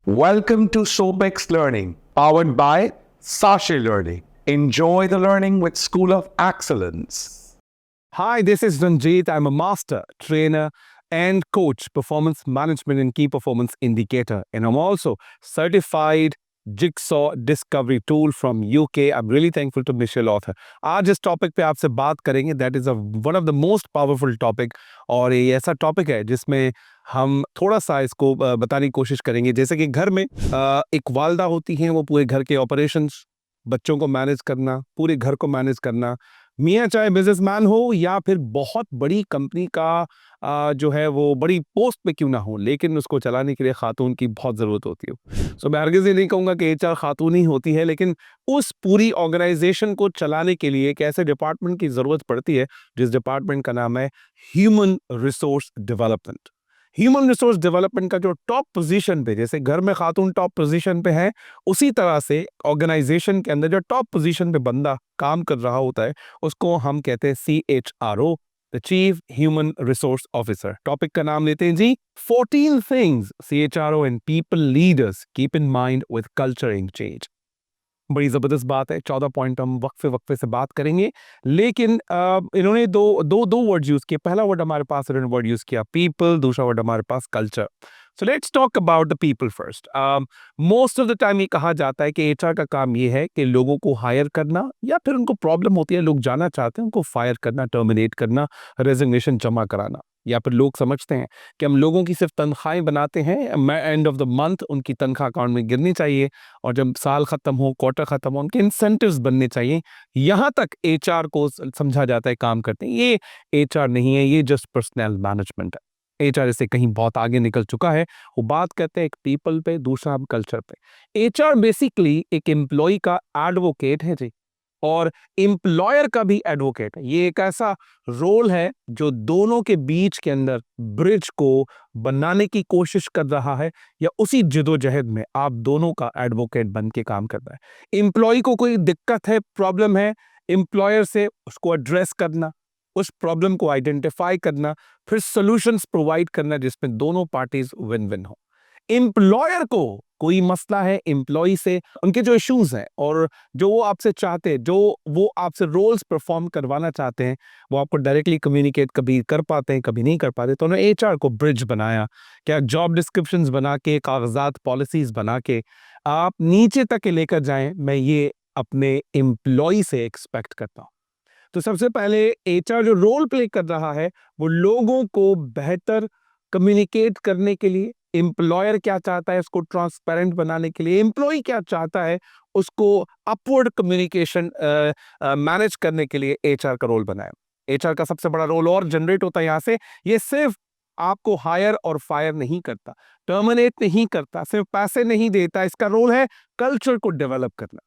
Welcome to SOAPEX Learning, powered by Sasha Learning. Enjoy the learning with School of Excellence. Hi, this is Ranjit. I'm a master, trainer, and coach, performance management and key performance indicator. And I'm also certified Jigsaw discovery tool from UK. I'm really thankful to Michelle Author. आज इस topic पे आपसे बात करेंगे that is one of the most powerful topic और ये ऐसा topic है जिसमें हम थोड़ा सा इसको बताने की कोशिश करेंगे। जैसे कि घर में एक वालदा होती हैं, वो पूरे घर के ऑपरेशंस, बच्चों को मैनेज करना, पूरे घर को मैनेज करना, मियाँ चाहे बिजनेसमैन हो या फिर बहुत बड़ी कंपनी का जो है वो बड़ी पोस्ट पे क्यों ना हो, लेकिन उसको चलाने के लिए खातून की बहुत ज़रूरत होती है। सो मैं हरगिज़ ये नहीं कहूँगा कि एचआर खातून ही होती है, लेकिन उस पूरी ऑर्गेनाइजेशन को चलाने के लिए एक ऐसे डिपार्टमेंट की ज़रूरत पड़ती है जिस डिपार्टमेंट का नाम है human resource development. Human resource development का जो टॉप पोजीशन पे, जैसे घर में खातून टॉप पोजीशन पे है, उसी तरह से ऑर्गेनाइजेशन के अंदर जो टॉप पोजीशन पे बंदा काम कर रहा होता है उसको हम कहते हैं CHRO, the chief human resource officer. Topic का नाम लेते हैं जी 14 things CHRO and people leaders keep in mind with culture change. बड़ी ज़बरदस्त बात है। 14 पॉइंट हम वक्फे से बात करेंगे, लेकिन इन्होंने दो वर्ड यूज़ किए। पहला वर्ड हमारे पास इन्होंने वर्ड यूज़ किया पीपल, दूसरा वर्ड हमारे पास culture. So let's talk about the people first. Most of the time ये कहा जाता है कि एचआर का काम ये है कि लोगों को हायर करना, या फिर उनको प्रॉब्लम होती है, लोग जाना चाहते हैं, उनको फायर करना, टर्मिनेट करना, रेजिग्नेशन जमा कराना। या फिर लोग समझते हैं कि हम लोगों की सिर्फ तनख्वाहें बनाते हैं, एंड ऑफ द मंथ उनकी तनख्वाह अकाउंट में गिरनी चाहिए, और जब साल खत्म हो, क्वार्टर खत्म हो, उनके इंसेंटिव्स बनने चाहिए। यहाँ तक एचआर को समझा जाता है काम करते हैं। ये एचआर नहीं है, ये जस्ट पर्सनल मैनेजमेंट है। एचआर इससे कहीं बहुत आगे निकल चुका है। वो बात करते हैं एक पीपल पे, दूसरा हम कल्चर पे। एचआर बेसिकली एक एम्प्लॉय का एडवोकेट है जी, और एम्प्लॉयर का भी एडवोकेट है। ये एक ऐसा रोल है जो दोनों के बीच के अंदर ब्रिज को बनाने की कोशिश कर रहा है, या उसी जिदोजहद में आप दोनों का एडवोकेट बन के काम कर रहा है। एम्प्लॉय को कोई दिक्कत है, प्रॉब्लम है, एम्प्लॉयर से उसको एड्रेस करना, उस प्रॉब्लम को आइडेंटिफाई करना, फिर सॉल्यूशंस प्रोवाइड करना जिसमें दोनों पार्टीज विन विन हो। एम्प्लॉयर को कोई मसला है एम्प्लॉय से, उनके जो इश्यूज हैं और जो वो आपसे चाहते हैं, जो वो आपसे रोल्स परफॉर्म करवाना चाहते हैं, वो आपको डायरेक्टली कम्युनिकेट कभी कर पाते हैं, कभी नहीं कर पाते। तो उन्होंने एचआर को ब्रिज बनाया। क्या जॉब डिस्क्रिप्शंस बना के, कागजात, पॉलिसीज बना के आप नीचे तक लेकर जाएं, मैं ये अपने एम्प्लॉय से एक्सपेक्ट करता हूँ। तो सबसे पहले एचआर जो रोल प्ले कर रहा है वो लोगों को बेहतर कम्युनिकेट करने के लिए, एम्प्लॉयर क्या चाहता है उसको ट्रांसपेरेंट बनाने के लिए, एम्प्लॉय क्या चाहता है उसको अपवर्ड कम्युनिकेशन मैनेज करने के लिए एचआर का रोल बनाया। एचआर का सबसे बड़ा रोल और जनरेट होता है यहाँ से। ये सिर्फ आपको हायर और फायर नहीं करता, टर्मिनेट नहीं करता, सिर्फ पैसे नहीं देता। इसका रोल है कल्चर को डेवलप करना।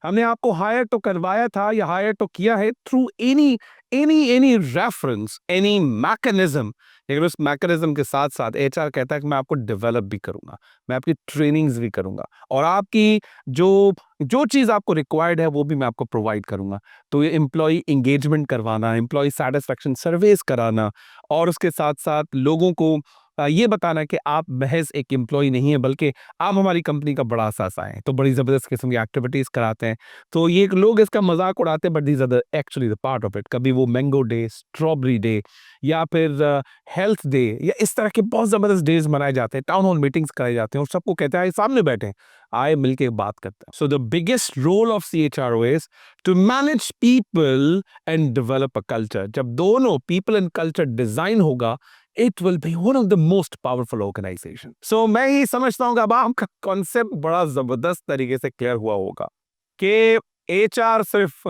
हमने आपको हायर तो करवाया था या हायर तो किया है through any any any reference, any mechanism, लेकिन उस मैकेनिज्म के साथ साथ एचआर कहता है कि मैं आपको डेवलप भी करूंगा, मैं आपकी ट्रेनिंग्स भी करूंगा, और आपकी जो जो चीज़ आपको रिक्वायर्ड है वो भी मैं आपको प्रोवाइड करूंगा। तो ये एम्प्लॉय इंगेजमेंट करवाना, एम्प्लॉय सेटिस्फैक्शन सर्वेस कराना, और उसके साथ साथ लोगों को ये बताना कि आप महज एक एम्प्लॉय नहीं है, बल्कि आप हमारी कंपनी का बड़ा सासा है। तो बड़ी ज़बरदस्त किस्म की एक्टिविटीज़ कराते हैं। तो ये लोग इसका मजाक उड़ाते हैं, but these are the actually the part of it. कभी वो मैंगो डे, स्ट्रॉबेरी डे, या फिर हेल्थ डे, या इस तरह के बहुत ज़बरदस्त डेज मनाए जाते हैं, टाउन हॉल मीटिंग्स कराई जाते हैं, और सबको कहते हैं आए सामने बैठे हैं, आए मिलके बात करते हैं। So the biggest role of CHRO is to manage people and develop a culture. जब दोनों पीपल एंड कल्चर डिजाइन होगा, it will be one of the most powerful organization. So मैं ही समझता हूँ कि अब आपका कॉन्सेप्ट बड़ा जबरदस्त तरीके से क्लियर हुआ होगा कि एचआर सिर्फ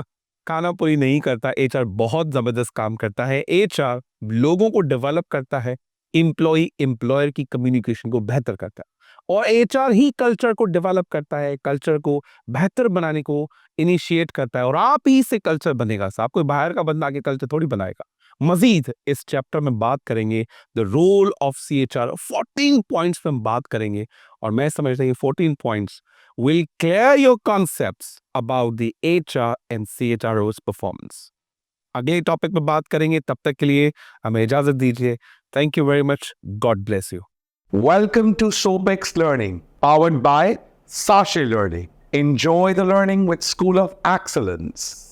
खाना पूरी नहीं करता, एचआर बहुत जबरदस्त काम करता है। एचआर लोगों को डेवलप करता है, एम्प्लॉय एम्प्लॉयर की कम्युनिकेशन को बेहतर करता है, और एचआर ही कल्चर को डेवलप करता है, कल्चर को बेहतर बनाने को इनिशिएट करता है, और आप ही से कल्चर बनेगा। साहब कोई बाहर का बंदा आके कल्चर थोड़ी बनाएगा। मजीद इस चैप्टर में बात करेंगे the role of CHRO। 14 points पे हम बात करेंगे, और मैं समझता हूँ ये 14 points will clear your concepts about the HR and CHRO's performance। अगले टॉपिक पे बात करेंगे, तब तक के लिए हमें इजाजत दीजिए। Thank you very much, God bless you. Welcome to SOAPEX Learning, Powered by Sashay Learning. Enjoy the learning with School of Excellence.